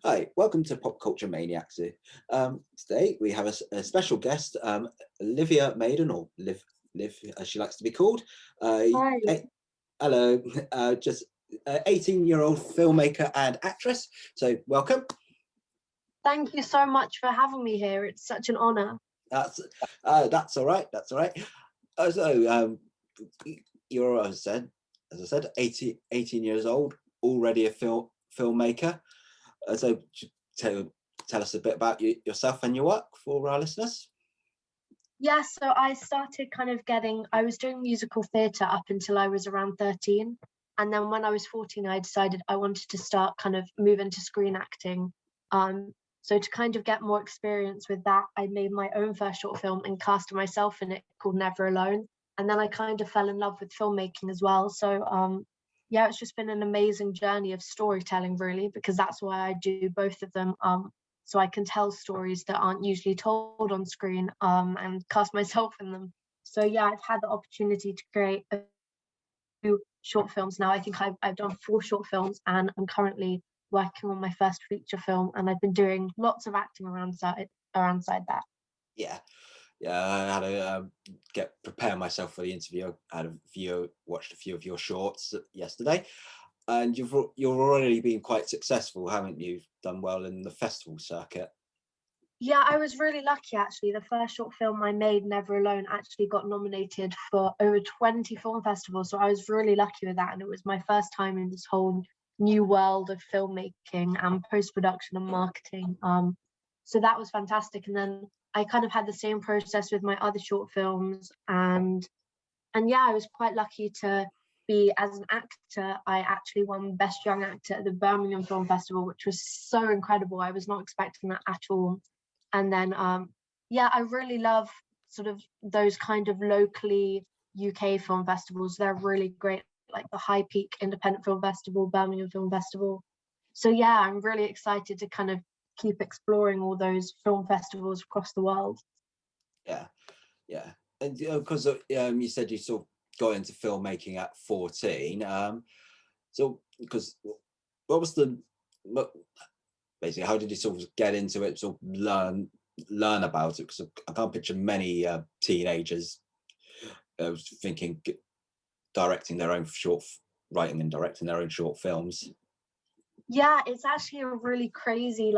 Hi, welcome to Pop Culture Maniacs. Today we have a special guest, Olivia Maiden, or Liv as she likes to be called. Hi. Hello, just 18-year-old filmmaker and actress. So welcome. Thank you so much for having me here. It's such an honor. That's all right. That's all right. You're, as I said, 18 years old, already a filmmaker. So tell us a bit about yourself and your work for our listeners. Yeah, so I started I was doing musical theatre up until I was around 13. And then when I was 14, I decided I wanted to start move into screen acting. So to kind of get more experience with that, I made my own first short film and cast myself in it called Never Alone. And then I kind of fell in love with filmmaking as well. So yeah, it's just been an amazing journey of storytelling, really, because that's why I do both of them. So I can tell stories that aren't usually told on screen, and cast myself in them. So yeah, I've had the opportunity to create a few short films now. I think I've done 4 short films, and I'm currently working on my first feature film, and I've been doing lots of acting around that. Yeah. I had to prepare myself for the interview. I had watched a few of your shorts yesterday, and you're already been quite successful, haven't you? Done well in the festival circuit. Yeah, I was really lucky actually. The first short film I made, Never Alone, actually got nominated for over 20 film festivals. So I was really lucky with that. And it was my first time in this whole new world of filmmaking and post-production and marketing. So that was fantastic. And then I kind of had the same process with my other short films. And yeah, I was quite lucky to be, as an actor, I actually won Best Young Actor at the Birmingham Film Festival, which was so incredible. I was not expecting that at all. And then yeah, I really love sort of those kind of locally UK film festivals. They're really great, like the High Peak Independent Film Festival, Birmingham Film Festival. So yeah, I'm really excited to kind of keep exploring all those film festivals across the world. Yeah, and because you said you sort of got into filmmaking at 14. So because what was basically, how did you sort of get into it, sort of learn about it? Because I can't picture many teenagers thinking writing and directing their own short films. Yeah, it's actually a really crazy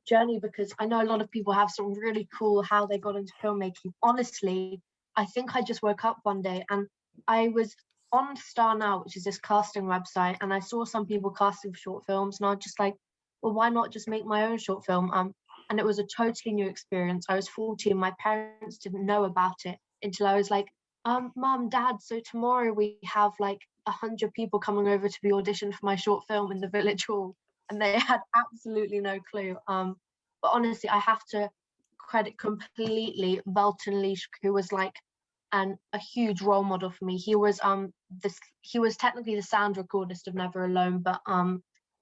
journey, because I know a lot of people have some really cool how they got into filmmaking. Honestly, I think I just woke up one day and I was on Star Now, which is this casting website, and I saw some people casting for short films, and I was just like, well, why not just make my own short film? And it was a totally new experience. I was 14, my parents didn't know about it until I was like, Mum, Dad, so tomorrow we have like 100 people coming over to be auditioned for my short film in the village hall, and they had absolutely no clue. But honestly, I have to credit completely Belton Leash, who was like a huge role model for me. He was technically the sound recordist of Never Alone, but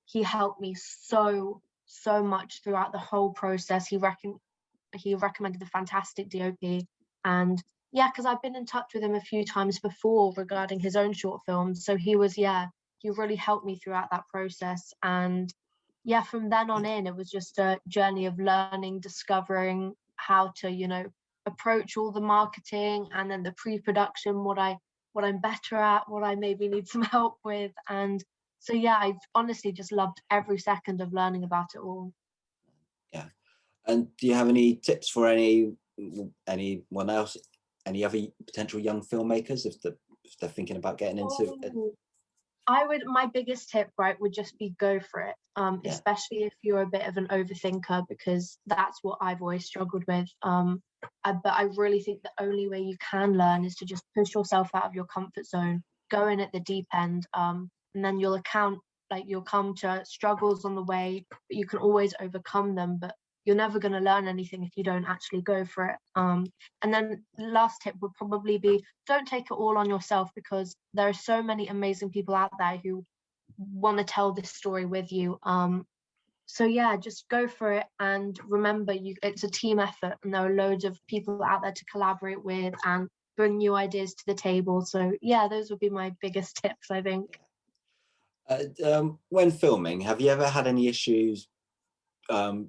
he helped me so much throughout the whole process. He recommended the fantastic DOP, and yeah, because I've been in touch with him a few times before regarding his own short films. So he really helped me throughout that process. And yeah, from then on in, it was just a journey of learning, discovering how to, approach all the marketing and then the pre-production, what I'm better at, what I maybe need some help with. And so yeah, I've honestly just loved every second of learning about it all. Yeah. And do you have any tips for anyone else, any other potential young filmmakers, if they're thinking about getting into it? My biggest tip, right, would just be go for it. Yeah. Especially if you're a bit of an overthinker, because that's what I've always struggled with. But I really think the only way you can learn is to just push yourself out of your comfort zone, go in at the deep end, and then you'll come to struggles on the way, but you can always overcome them. But you're never going to learn anything if you don't actually go for it. And then the last tip would probably be, don't take it all on yourself, because there are so many amazing people out there who want to tell this story with you. So yeah, just go for it, and remember, it's a team effort, and there are loads of people out there to collaborate with and bring new ideas to the table. So yeah, those would be my biggest tips, I think. When filming, have you ever had any issues um,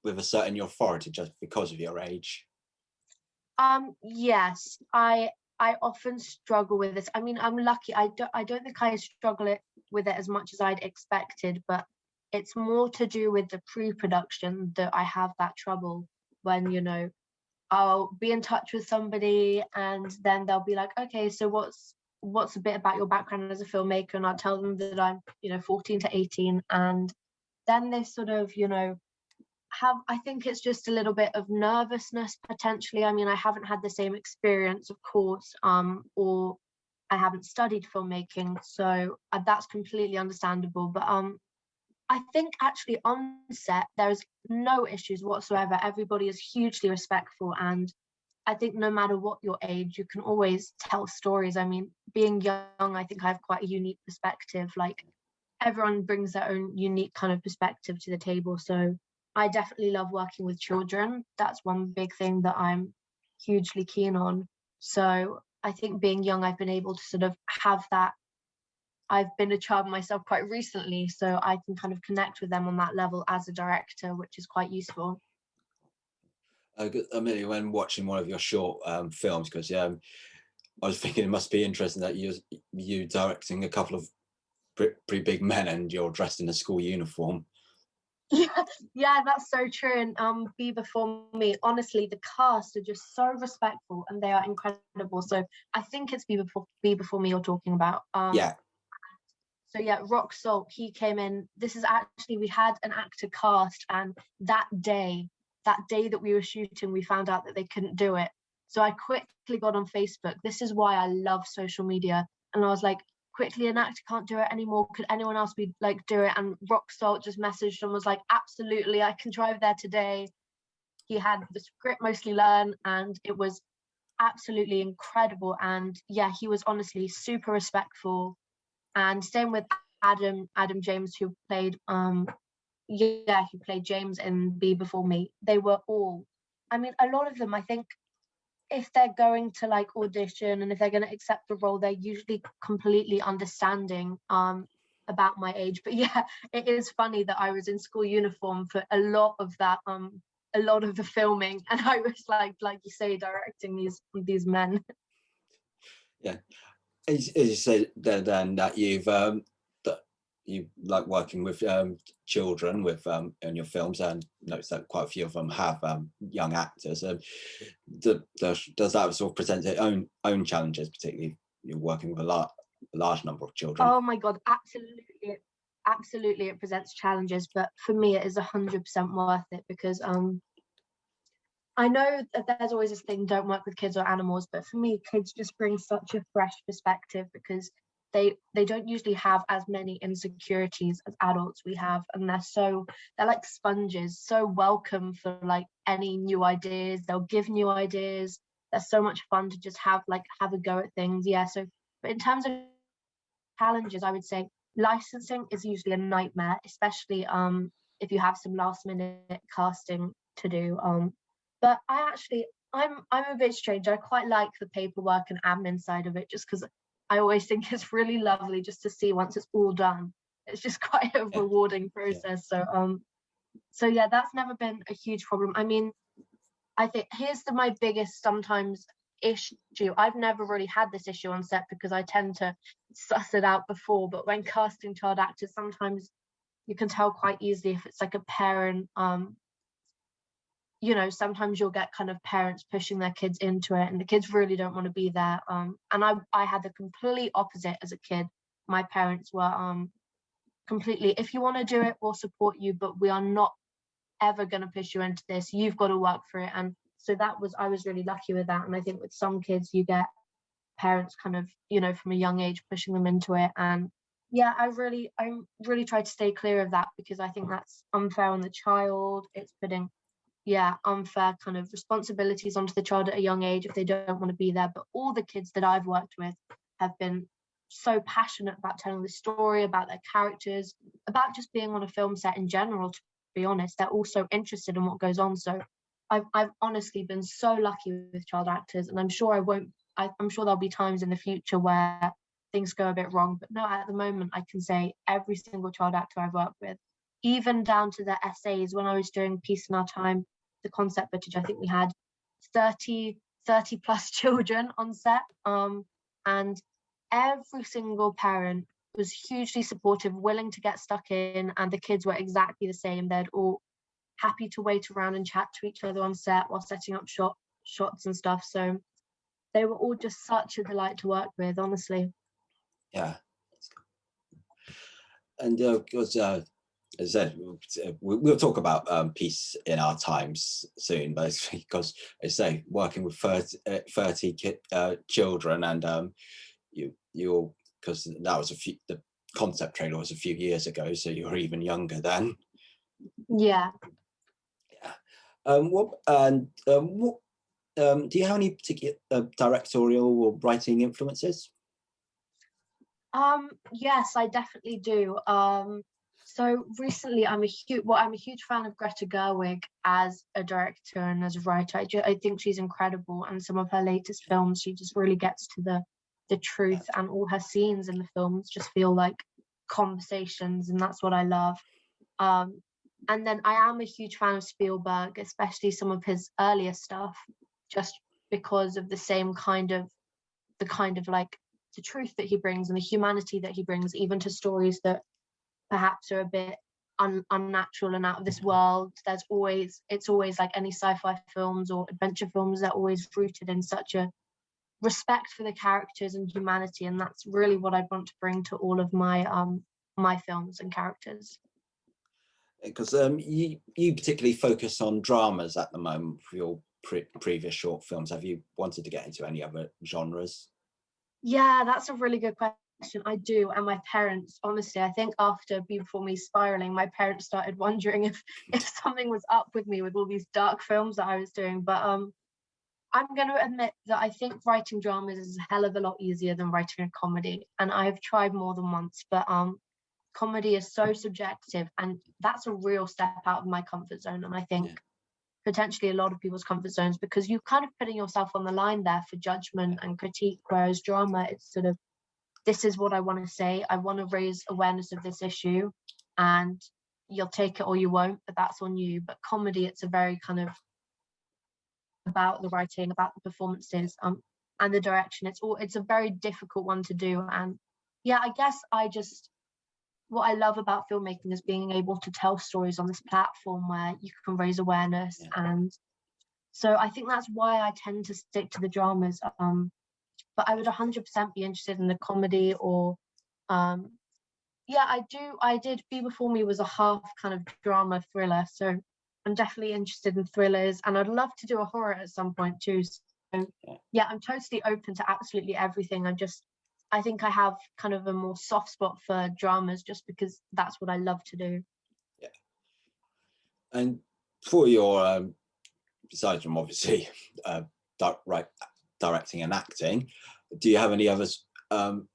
with asserting your authority just because of your age? Yes, I often struggle with this. I mean, I'm lucky. I don't think I struggle with it as much as I'd expected, but it's more to do with the pre-production that I have that trouble when, I'll be in touch with somebody and then they'll be like, okay, so what's a bit about your background as a filmmaker? And I'll tell them that I'm, 14 to 18, and then they sort of, I think it's just a little bit of nervousness potentially. I mean, I haven't had the same experience, of course, or I haven't studied filmmaking, so that's completely understandable. But I think actually on set there's no issues whatsoever. Everybody is hugely respectful, and I think no matter what your age, you can always tell stories. I mean, being young, I think I have quite a unique perspective. Like, everyone brings their own unique kind of perspective to the table. So I definitely love working with children. That's one big thing that I'm hugely keen on. So I think being young, I've been able to sort of have that. I've been a child myself quite recently, so I can kind of connect with them on that level as a director, which is quite useful. I mean, when watching one of your short films, because I was thinking it must be interesting that you directing a couple of pretty big men and you're dressed in a school uniform. Yeah, yeah, that's so true. And Be Before Me, honestly, the cast are just so respectful and they are incredible. So I think it's Be Before Me you're talking about. Yeah, So yeah, Rock Salt, he came in. This is actually, we had an actor cast, and that day that we were shooting, we found out that they couldn't do it. So I quickly got on Facebook. This is why I love social media. And I was like, quickly, an actor can't do it anymore. Could anyone else be like do it? And Rock Salt just messaged and was like, absolutely, I can drive there today. He had the script mostly learned, and it was absolutely incredible. And yeah, he was honestly super respectful, and same with Adam James, who played he played James in Be Before Me. They were all, I mean, a lot of them, I think, if they're going to like audition and if they're going to accept the role, they're usually completely understanding about my age. But yeah, it is funny that I was in school uniform for a lot of that, a lot of the filming, and I was like you say, directing these men. yeah. As you said then that you like working with children with in your films, and notice that quite a few of them have young actors. Does that sort of present its own challenges, particularly you're working with a large number of children? Oh my God, absolutely, it presents challenges, but for me, it is 100% worth it because I know that there's always this thing, don't work with kids or animals, but for me, kids just bring such a fresh perspective because they don't usually have as many insecurities as adults we have, and they're like sponges, so welcome for like any new ideas. They'll give new ideas. They're so much fun to just have a go at things. Yeah, so but in terms of challenges, I would say licensing is usually a nightmare, especially if you have some last minute casting to do. But I'm a bit strange. I quite like the paperwork and admin side of it, just because I always think it's really lovely just to see once it's all done. It's just quite a Yeah, rewarding yeah, process. So yeah, that's never been a huge problem. I mean, I think here's my biggest sometimes issue. I've never really had this issue on set because I tend to suss it out before. But when casting child actors, sometimes you can tell quite easily if it's like a parent. Sometimes you'll get kind of parents pushing their kids into it, and the kids really don't want to be there. And I had the complete opposite as a kid. My parents were completely, if you want to do it, we'll support you, but we are not ever going to push you into this. You've got to work for it. And so I was really lucky with that. And I think with some kids you get parents kind of, from a young age pushing them into it. And yeah, I really try to stay clear of that because I think that's unfair on the child. It's putting, yeah, unfair kind of responsibilities onto the child at a young age if they don't want to be there. But all the kids that I've worked with have been so passionate about telling the story, about their characters, about just being on a film set in general. To be honest, they're also interested in what goes on. So I've honestly been so lucky with child actors, and I'm sure I won't. I'm sure there'll be times in the future where things go a bit wrong. But no, at the moment, I can say every single child actor I've worked with, even down to the essays, when I was doing Peace in Our Time, the concept footage, I think we had 30 plus children on set. And every single parent was hugely supportive, willing to get stuck in, and the kids were exactly the same. They'd all happy to wait around and chat to each other on set while setting up shots and stuff. So they were all just such a delight to work with, honestly. Yeah. And because as I said, we'll talk about peace in our times soon, but because, as I say, working with 30 children, and you're, because that was the concept trailer was a few years ago, so you were even younger then. Yeah. Do you have any particular directorial or writing influences? Yes, I definitely do. So recently, I'm a huge fan of Greta Gerwig as a director and as a writer. I think she's incredible, and some of her latest films, she just really gets to the truth, and all her scenes in the films just feel like conversations, and that's what I love. And then I am a huge fan of Spielberg, especially some of his earlier stuff, just because of the same kind of like the truth that he brings and the humanity that he brings, even to stories that perhaps are a bit unnatural and out of this world. It's always like any sci-fi films or adventure films, they're always rooted in such a respect for the characters and humanity, and that's really what I want to bring to all of my my films and characters. Because you particularly focus on dramas at the moment for your previous short films. Have you wanted to get into any other genres? Yeah, that's a really good question. I do. And my parents, honestly, I think after Before Me spiraling, my parents started wondering if something was up with me with all these dark films that I was doing. But I'm going to admit that I think writing dramas is a hell of a lot easier than writing a comedy. And I've tried more than once, but comedy is so subjective, and that's a real step out of my comfort zone. And I think potentially a lot of people's comfort zones, because you're kind of putting yourself on the line there for judgment and critique, whereas drama, it's sort of, this is what I want to say, I want to raise awareness of this issue, and you'll take it or you won't, but that's on you. But comedy, it's a very kind of about the writing, about the performances, and the direction. It's a very difficult one to do. And yeah, I guess what I love about filmmaking is being able to tell stories on this platform where you can raise awareness. And so I think that's why I tend to stick to the dramas. But I would 100% be interested in the comedy, or yeah, I did Be Before Me was a half kind of drama thriller, so I'm definitely interested in thrillers, and I'd love to do a horror at some point too. So yeah, I'm totally open to absolutely everything. I think I have kind of a more soft spot for dramas, just because that's what I love to do. Yeah. And for your, besides from obviously directing and acting, do you have any other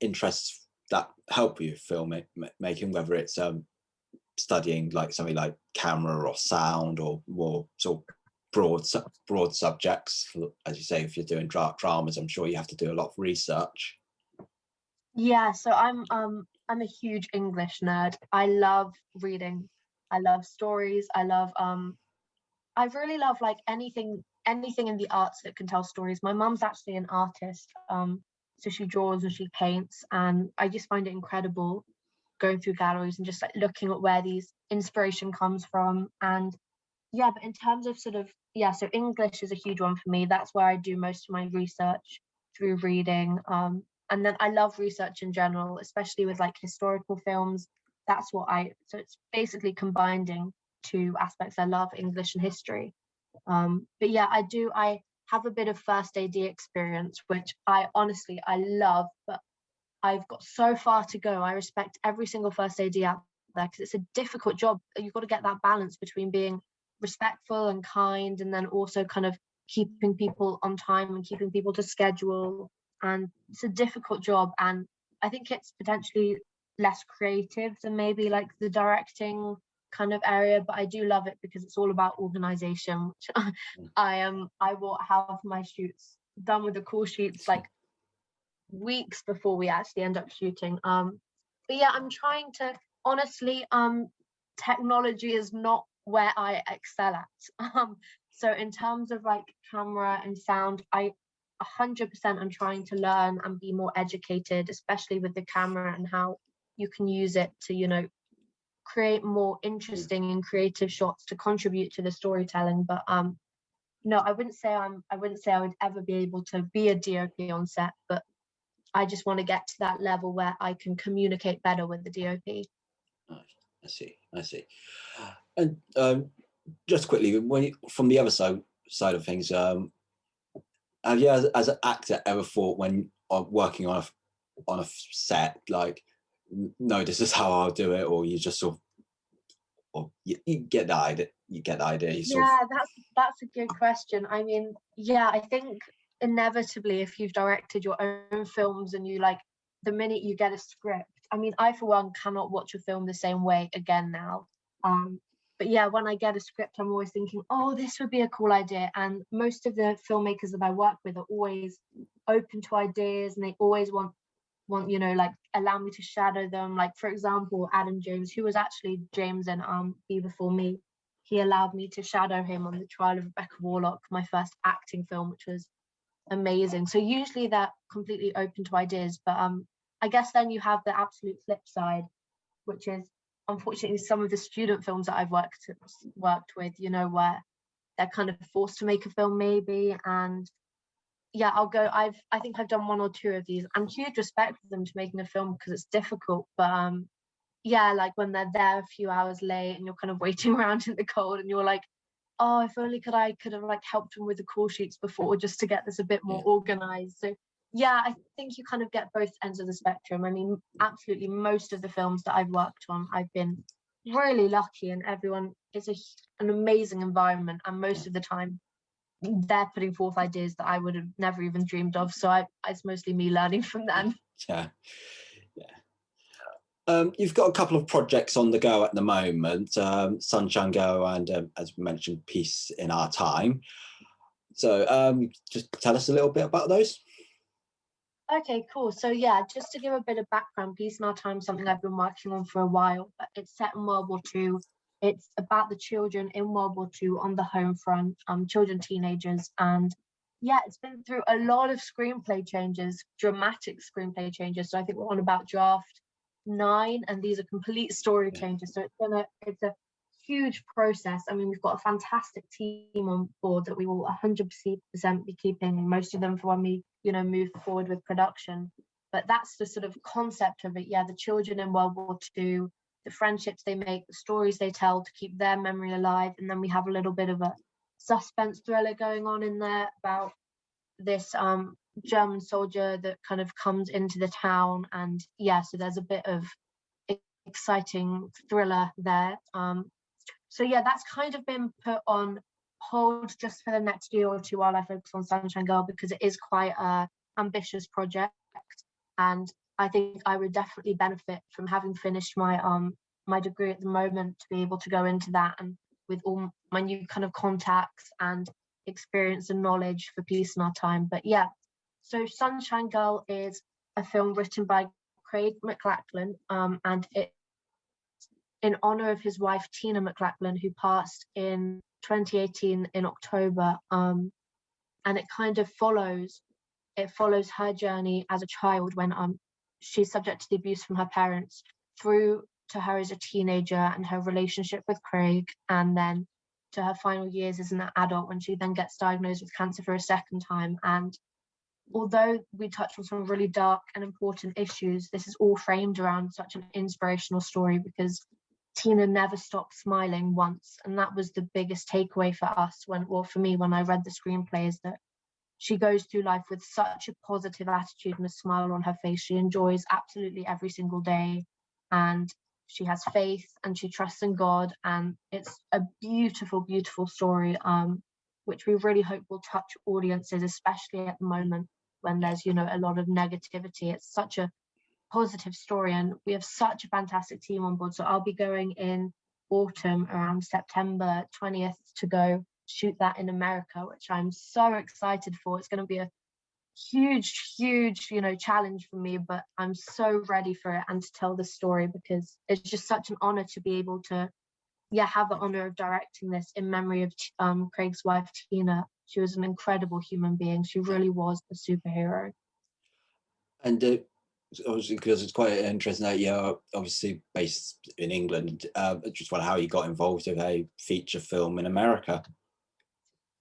interests that help you filmmaking, whether it's studying like something like camera or sound, or more sort of broad subjects? As you say, if you're doing dramas, I'm sure you have to do a lot of research. Yeah, so I'm a huge English nerd. I love reading. I love stories. I really love like anything in the arts that can tell stories. My mum's actually an artist. So she draws and she paints, and I just find it incredible going through galleries and just like looking at where these inspiration comes from. And yeah, but in terms of sort of, yeah, so English is a huge one for me. That's where I do most of my research, through reading. And then I love research in general, especially with like historical films. So it's basically combining two aspects. I love English and history. But yeah, I have a bit of first AD experience, which I love, but I've got so far to go. I respect every single first AD out there, because it's a difficult job. You've got to get that balance between being respectful and kind, and then also kind of keeping people on time and keeping people to schedule. And it's a difficult job, and I think it's potentially less creative than maybe like the directing kind of area, but I do love it because it's all about organization, which I will have my shoots done with the call sheets like weeks before we actually end up shooting. But yeah, I'm trying to, honestly, technology is not where I excel at. So in terms of like camera and sound, I 100% am trying to learn and be more educated, especially with the camera and how you can use it to, create more interesting and creative shots to contribute to the storytelling. But no, I wouldn't say I would ever be able to be a DOP on set, but I just want to get to that level where I can communicate better with the DOP. I see. I see. And just quickly, from the other side of things, have you, as an actor, ever thought when working on a set, like, no, this is how I'll do it, or you just sort of, or you get the idea, you sort of, Yeah, that's a good question. I mean, yeah, I think inevitably if you've directed your own films and you like the minute you get a script, I mean, I for one cannot watch a film the same way again now. Um, but yeah, when I get a script, I'm always thinking, oh, this would be a cool idea. And most of the filmmakers that I work with are always open to ideas, and they always want like allow me to shadow them. Like for example, Adam James, who was actually James and Be Before Me, he allowed me to shadow him on The Trial of Rebecca Warlock, my first acting film, which was amazing. So usually they're completely open to ideas, but I guess then you have the absolute flip side, which is unfortunately some of the student films that I've worked with, where they're kind of forced to make a film maybe. And yeah, I think I've done one or two of these, and huge respect for them to making a film because it's difficult. But yeah, like when they're there a few hours late and you're kind of waiting around in the cold and you're like, oh, if only I could have like helped them with the call sheets before just to get this a bit more yeah. organized. So yeah, I think you kind of get both ends of the spectrum. I mean, absolutely most of the films that I've worked on, I've been really lucky, and everyone is an amazing environment, and most of the time they're putting forth ideas that I would have never even dreamed of. So it's mostly me learning from them. Yeah. You've got a couple of projects on the go at the moment, Sunshine Go and, as we mentioned, Peace in Our Time. So just tell us a little bit about those. Okay, cool. So yeah, just to give a bit of background, Peace in Our Time is something I've been working on for a while, but it's set in World War II. It's about the children in World War II on the home front, children, teenagers, and yeah, it's been through a lot of screenplay changes, dramatic screenplay changes. So I think we're on about draft 9, and these are complete story Yeah. changes. So it's a huge process. I mean, we've got a fantastic team on board that we will 100% be keeping, most of them for when we move forward with production. But that's the sort of concept of it. Yeah, the children in World War II, the friendships they make, the stories they tell to keep their memory alive. And then we have a little bit of a suspense thriller going on in there about this German soldier that kind of comes into the town. And yeah, so there's a bit of exciting thriller there. So yeah, that's kind of been put on hold just for the next year or two while I focus on Sunshine Girl, because it is quite a ambitious project, and I think I would definitely benefit from having finished my degree at the moment to be able to go into that, and with all my new kind of contacts and experience and knowledge for Peace in Our Time. But yeah, so Sunshine Girl is a film written by Craig McLachlan, and it in honor of his wife Tina McLachlan, who passed in 2018 in October. And it kind of follows her journey as a child when she's subject to the abuse from her parents, through to her as a teenager and her relationship with Craig, and then to her final years as an adult when she then gets diagnosed with cancer for a second time. And although we touch on some really dark and important issues, this is all framed around such an inspirational story, because Tina never stopped smiling once. And that was the biggest takeaway for us for me, when I read the screenplay, is that she goes through life with such a positive attitude and a smile on her face. She enjoys absolutely every single day, and she has faith and she trusts in God. And it's a beautiful, beautiful story, which we really hope will touch audiences, especially at the moment when there's, a lot of negativity. It's such a positive story, and we have such a fantastic team on board. So I'll be going in autumn around September 20th to go shoot that in America, which I'm so excited for. It's going to be a huge, you know, challenge for me, but I'm so ready for it and to tell the story, because it's just such an honor to be able to, yeah, have the honor of directing this in memory of Craig's wife, Tina. She was an incredible human being. She really was a superhero. And obviously, because it's quite interesting that you're obviously based in England, I just wonder how you got involved with a feature film in America.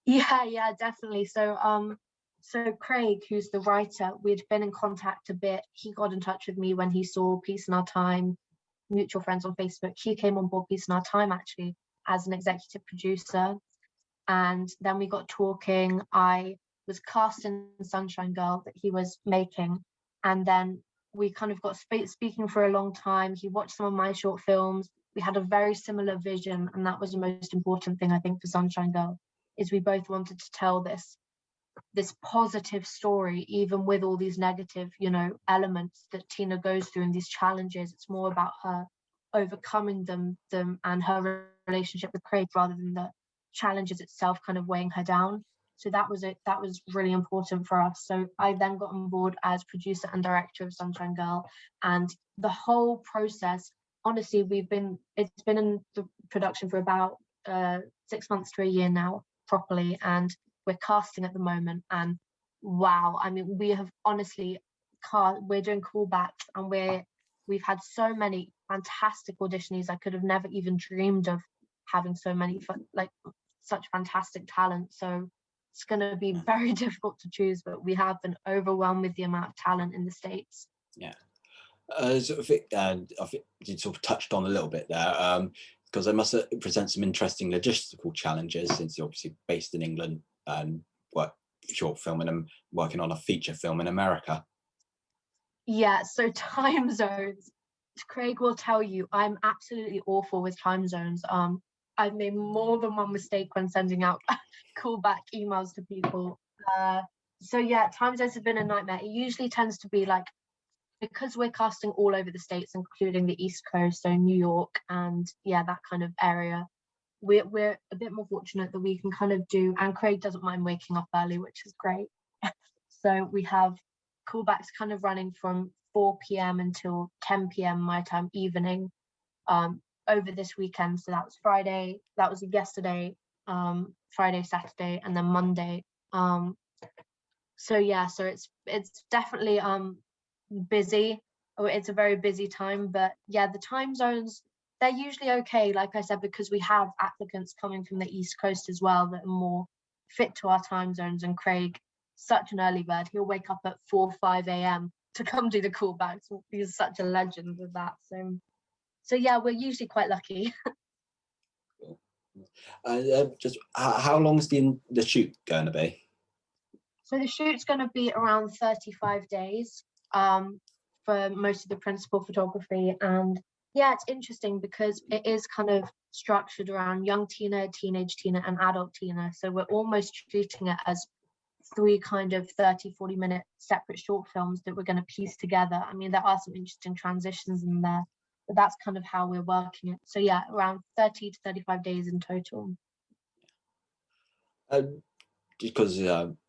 Yeah, definitely. So Craig, who's the writer, we'd been in contact a bit. He got in touch with me when he saw Peace in Our Time, mutual friends on Facebook. He came on board Peace in Our Time actually as an executive producer. And then we got talking. I was cast in Sunshine Girl that he was making. And then we kind of got speaking for a long time. He watched some of my short films. We had a very similar vision. And that was the most important thing, I think, for Sunshine Girl, is we both wanted to tell this positive story, even with all these negative, you know, elements that Tina goes through and these challenges. It's more about her overcoming them and her relationship with Craig, rather than the challenges itself kind of weighing her down. So that was it. That was really important for us. So I then got on board as producer and director of Sunshine Girl, and the whole process. Honestly, it's been in the production for about 6 months to a year now, properly, and we're casting at the moment. And wow, I mean, we have honestly we're doing callbacks, and we've had so many fantastic auditionees. I could have never even dreamed of having so many like such fantastic talent. So it's going to be very difficult to choose, but we have been overwhelmed with the amount of talent in the States. Yeah. Sort of, and I think you sort of touched on a little bit there, because they must present some interesting logistical challenges, since you're obviously based in England and work short film and working on a feature film in America. Yeah, so time zones. Craig will tell you I'm absolutely awful with time zones. I've made more than one mistake when sending out callback emails to people. So yeah, time zones have been a nightmare. It usually tends to be like, because we're casting all over the States, including the East Coast, so New York and yeah, that kind of area. We're a bit more fortunate that we can kind of do, and Craig doesn't mind waking up early, which is great. So we have callbacks kind of running from 4 p.m. until 10 p.m. my time evening, over this weekend. So that was Friday, that was yesterday, Friday, Saturday, and then Monday. So yeah, so it's definitely busy. Oh, it's a very busy time, but yeah, the time zones, they're usually okay, like I said, because we have applicants coming from the East Coast as well that are more fit to our time zones. And Craig, such an early bird, he'll wake up at 4 5 a.m. to come do the callbacks. He's such a legend with that. So yeah, we're usually quite lucky. Just how long is the shoot going to be? So the shoot's going to be around 35 days, for most of the principal photography. And yeah, it's interesting because it is kind of structured around young Tina, teenage Tina, and adult Tina. So we're almost treating it as three kind of 30-40 minute separate short films that we're going to piece together. I mean, there are some interesting transitions in there, but that's kind of how we're working it. So yeah, around 30 to 35 days in total. Because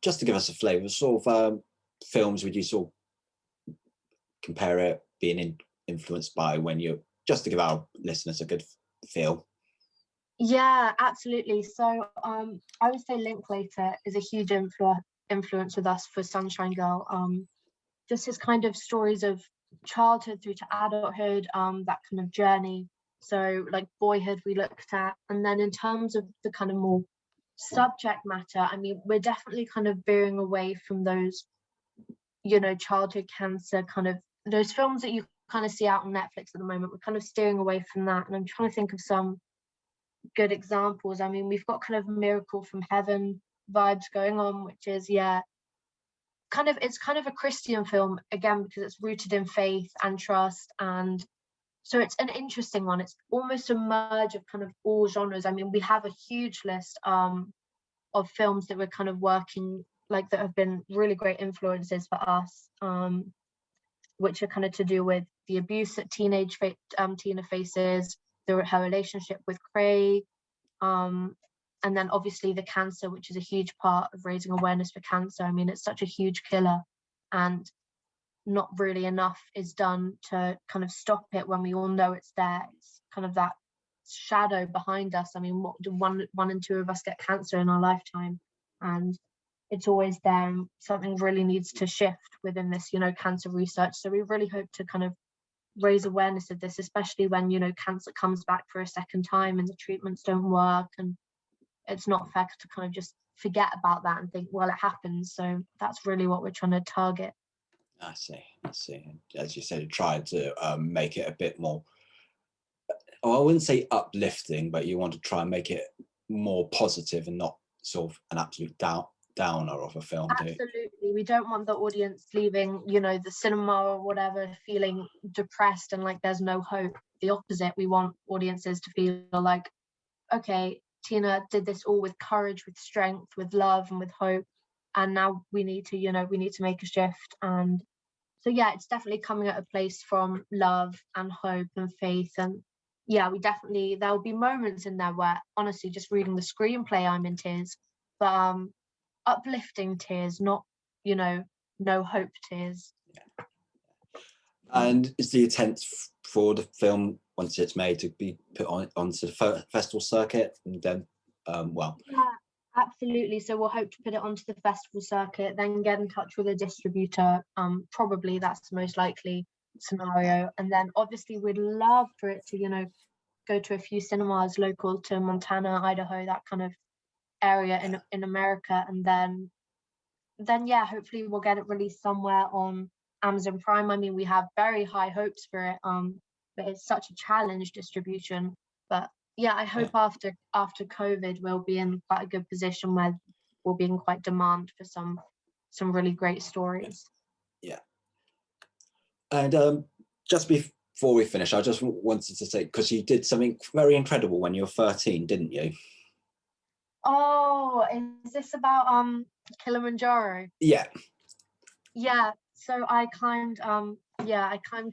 just to give us a flavour, sort of films would you sort of compare it being influenced by, when you, just to give our listeners a good feel? Yeah, absolutely. So I would say Linklater is a huge influence with us for Sunshine Girl. Just his kind of stories of childhood through to adulthood, that kind of journey. So like Boyhood we looked at, and then in terms of the kind of more subject matter, I mean, we're definitely kind of veering away from those, you know, childhood cancer kind of, those films that you kind of see out on Netflix at the moment. We're kind of steering away from that, and I'm trying to think of some good examples. I mean, we've got kind of Miracle from Heaven vibes going on, which is, yeah, kind of, it's kind of a Christian film again, because it's rooted in faith and trust. And so it's an interesting one. It's almost a merge of kind of all genres. I mean, we have a huge list of films that we're kind of working, like, that have been really great influences for us, which are kind of to do with the abuse that Tina faces, her relationship with Craig, And then obviously the cancer, which is a huge part of raising awareness for cancer. I mean, it's such a huge killer, and not really enough is done to kind of stop it when we all know it's there. It's kind of that shadow behind us. I mean, what do one and two of us get cancer in our lifetime? And it's always there, and something really needs to shift within this, cancer research. So we really hope to kind of raise awareness of this, especially when, cancer comes back for a second time and the treatments don't work. And it's not fair to kind of just forget about that and think, well, it happens. So that's really what we're trying to target. I see. As you said, try to make it a bit more, I wouldn't say uplifting, but you want to try and make it more positive and not sort of an absolute downer of a film. Absolutely. We don't want the audience leaving, the cinema or whatever, feeling depressed and like there's no hope. The opposite. We want audiences to feel like, okay, Tina did this all with courage, with strength, with love, and with hope. And now we need to make a shift. And so, yeah, it's definitely coming at a place from love and hope and faith. And yeah, there'll be moments in there where honestly, just reading the screenplay, I'm in tears. But uplifting tears, not, no hope tears. And is the intent for the film, once it's made, to be put onto the festival circuit and then, Yeah, absolutely. So we'll hope to put it onto the festival circuit, then get in touch with a distributor. Probably that's the most likely scenario. And then obviously we'd love for it to, go to a few cinemas local to Montana, Idaho, that kind of area in America. And then yeah, hopefully we'll get it released somewhere on Amazon Prime. I mean, we have very high hopes for it, but it's such a challenge distribution. But yeah, I hope after COVID we'll be in quite a good position where we'll be in quite demand for some really great stories. Yeah. And just before we finish, I just wanted to say, because you did something very incredible when you were 13, didn't you? Oh, is this about Kilimanjaro? Yeah. Yeah. So I climbed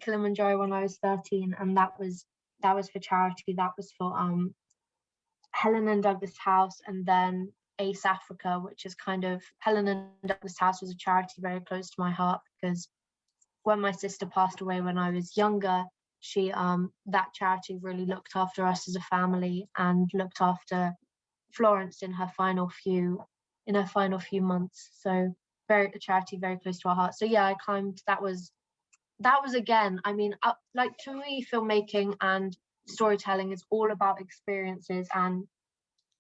Kilimanjaro when I was 13, and that was for charity. That was for Helen and Douglas House, and then Ace Africa, which is kind of, Helen and Douglas House was a charity very close to my heart, because when my sister passed away when I was younger, she that charity really looked after us as a family and looked after Florence in her final few months. So a charity very close to our heart. So yeah, I climbed. That was again, I mean, like, to me, filmmaking and storytelling is all about experiences. And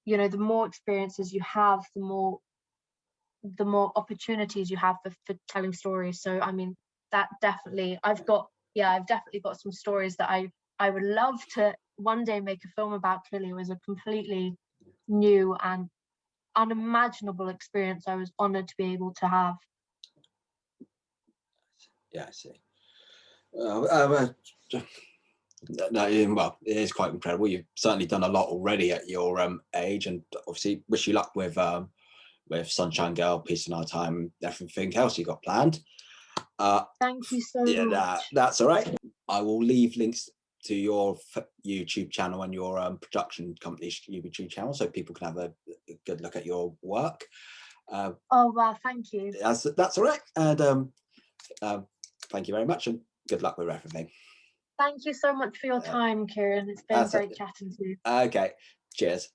the more experiences you have, the more opportunities you have for telling stories. So I mean, that definitely, I've definitely got some stories that I would love to one day make a film about. Clearly, it was a completely new and unimaginable experience I was honored to be able to have. Yeah, I see. No, well, it is quite incredible. You've certainly done a lot already at your age, and obviously wish you luck with Sunshine Girl, Peace in Our Time, everything else you got planned. Thank you so much. That's all right. I will leave links to your YouTube channel and your production company's YouTube channel, so people can have a good look at your work. Oh wow, thank you. That's all right. And thank you very much, and good luck with everything. Thank you so much for your time, Kieran. It's been great chatting to you. Okay. Cheers.